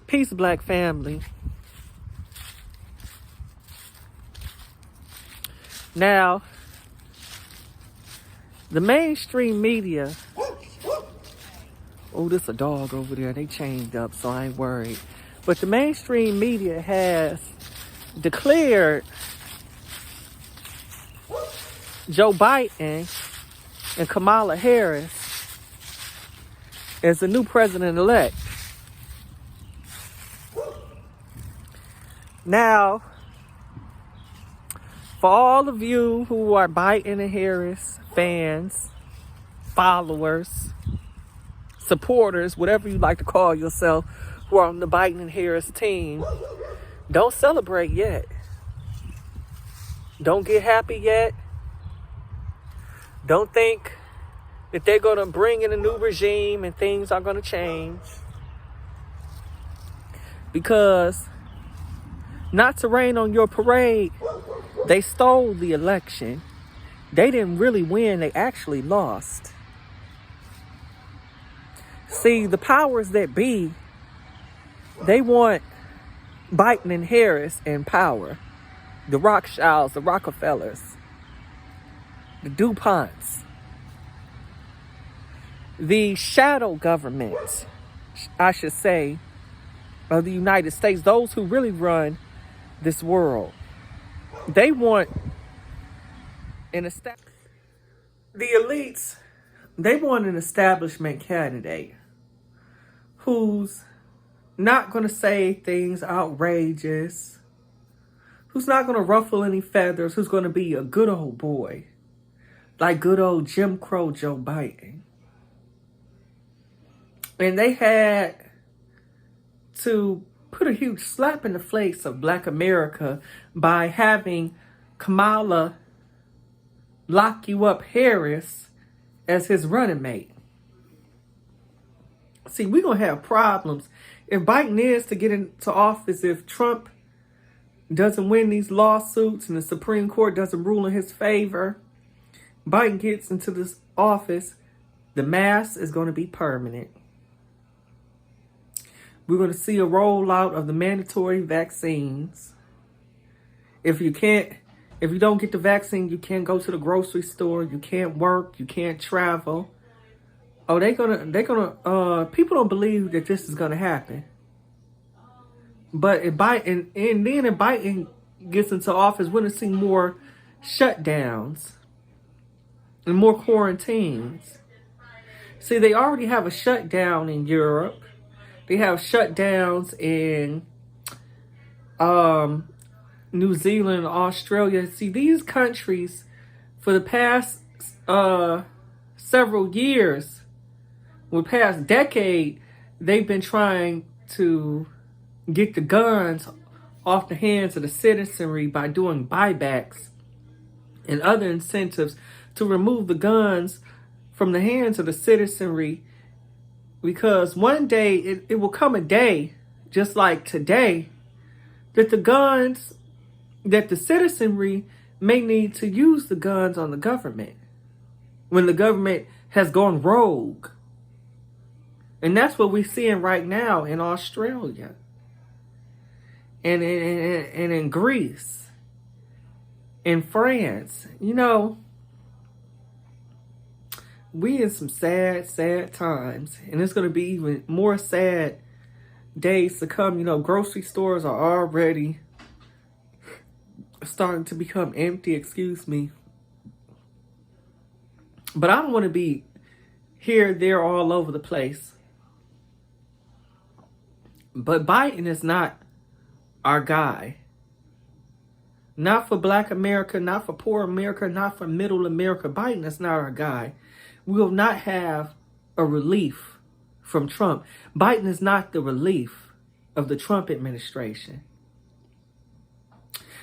Peace, Black family. Now, the mainstream media. Oh, there's a dog over there. They chained up, so I ain't worried. But the mainstream media has declared Joe Biden and Kamala Harris as the new president-elect. Now, for all of you who are Biden and Harris fans, followers, supporters, whatever you like to call yourself, who are on the Biden and Harris team, don't celebrate yet. Don't get happy yet. Don't think that they're going to bring in a new regime and things are going to change. Because, not to rain on your parade, they stole the election. They didn't really win. They actually lost. See, the powers that be, they want Biden and Harris in power. The Rothschilds, the Rockefellers, the DuPonts, the shadow government, I should say, of the United States, those who really run this world. They want the elites, they want an establishment candidate who's not going to say things outrageous, who's not going to ruffle any feathers, who's going to be a good old boy, like good old Jim Crow Joe Biden. And they had to put a huge slap in the face of Black America by having Kamala lock you up Harris as his running mate. See, we're going to have problems. If Biden is to get into office, if Trump doesn't win these lawsuits and the Supreme Court doesn't rule in his favor, Biden gets into this office, the mask is going to be permanent. We're going to see a rollout of the mandatory vaccines. If you don't get the vaccine, you can't go to the grocery store, you can't work, you can't travel. Oh, people don't believe that this is gonna happen. But if Biden gets into office, we're gonna see more shutdowns and more quarantines. See, they already have a shutdown in Europe. They have shutdowns in New Zealand, Australia. See, these countries, for the past several years, for the past decade, they've been trying to get the guns off the hands of the citizenry by doing buybacks and other incentives to remove the guns from the hands of the citizenry. Because one day, it will come a day, just like today, that the citizenry may need to use the guns on the government when the government has gone rogue. And that's what we're seeing right now in Australia and in Greece, in France. You know, we in some sad, sad times. And it's going to be even more sad days to come. You know, grocery stores are already starting to become empty, excuse me. But I don't want to be here, there, all over the place. But Biden is not our guy. Not for Black America, not for poor America, not for middle America. Biden is not our guy. We will not have a relief from Trump. Biden is not the relief of the Trump administration.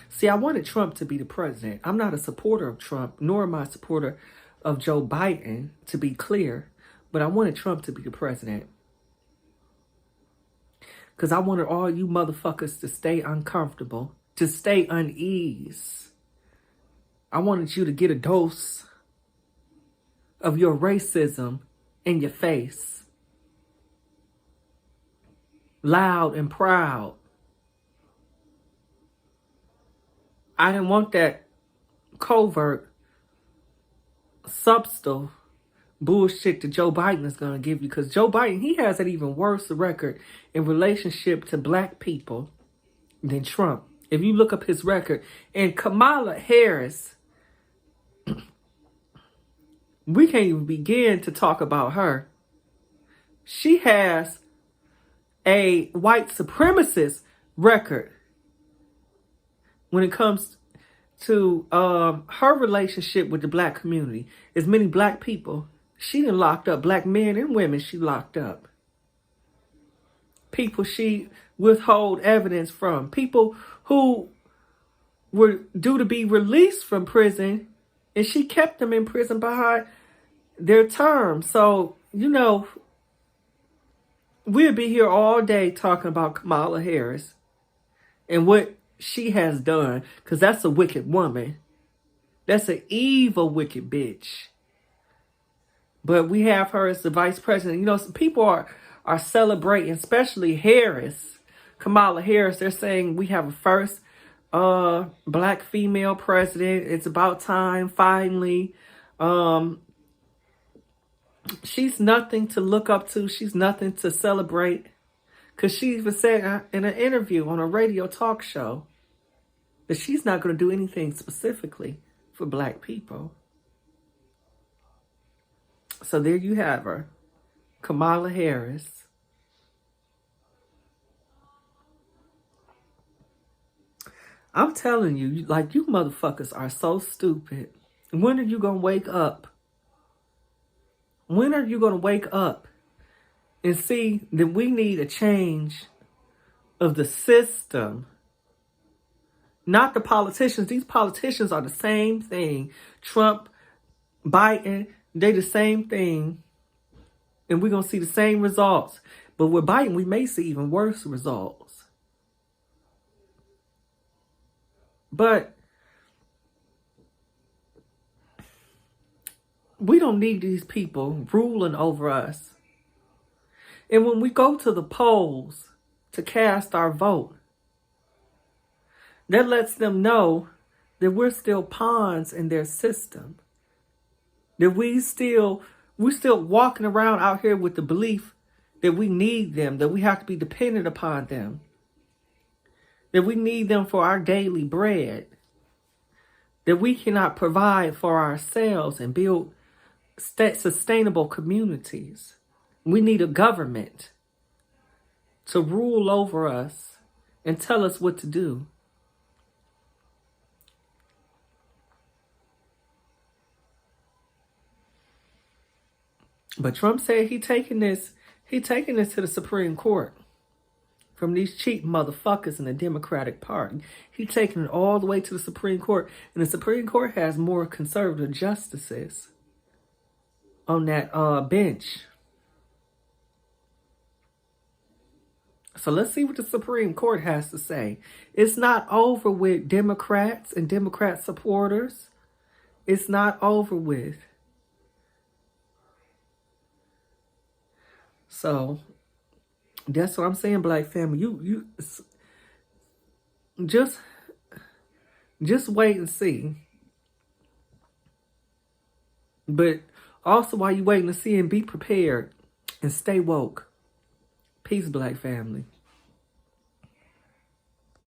See, I wanted Trump to be the president. I'm not a supporter of Trump, nor am I a supporter of Joe Biden, to be clear. But I wanted Trump to be the president. Because I wanted all you motherfuckers to stay uncomfortable, to stay unease. I wanted you to get a dose of your racism in your face. loud and proud. I didn't want that covert, subtle bullshit that Joe Biden is going to give you. Because Joe Biden, he has an even worse record in relationship to black people than Trump. If you look up his record. And Kamala Harris, we can't even begin to talk about her. She has a white supremacist record when it comes to her relationship with the black community. As many black people she done locked up, black men and women she locked up. People she withhold evidence from. People who were due to be released from prison, and she kept them in prison behind their term. So, you know, we'll be here all day talking about Kamala Harris and what she has done, because that's a wicked woman. That's an evil, wicked bitch. But we have her as the vice president. You know, some people are celebrating, especially Harris, Kamala Harris. They're saying we have a first black female president. It's about time, finally. She's nothing to look up to. She's nothing to celebrate. Because she even said in an interview on a radio talk show that she's not going to do anything specifically for black people. So there you have her, Kamala Harris. I'm telling you, like, you motherfuckers are so stupid. When are you going to wake up? When are you going to wake up and see that we need a change of the system? Not the politicians. These politicians are the same thing. Trump, Biden, they the same thing. And we're going to see the same results. But with Biden, we may see even worse results. But we don't need these people ruling over us. And when we go to the polls to cast our vote, that lets them know that we're still pawns in their system. That we're still walking around out here with the belief that we need them, that we have to be dependent upon them, that we need them for our daily bread, that we cannot provide for ourselves and build sustainable communities. We need a government to rule over us and tell us what to do. But Trump said he taking this to the Supreme Court from these cheap motherfuckers in the Democratic Party. He taking it all the way to the Supreme Court. And the Supreme Court has more conservative justices on that bench. So let's see what the Supreme Court has to say. It's not over with Democrats and Democrat supporters. It's not over with. So that's what I'm saying, black family. You just wait and see. But also, while you waiting to see, and be prepared and stay woke. Peace, black family.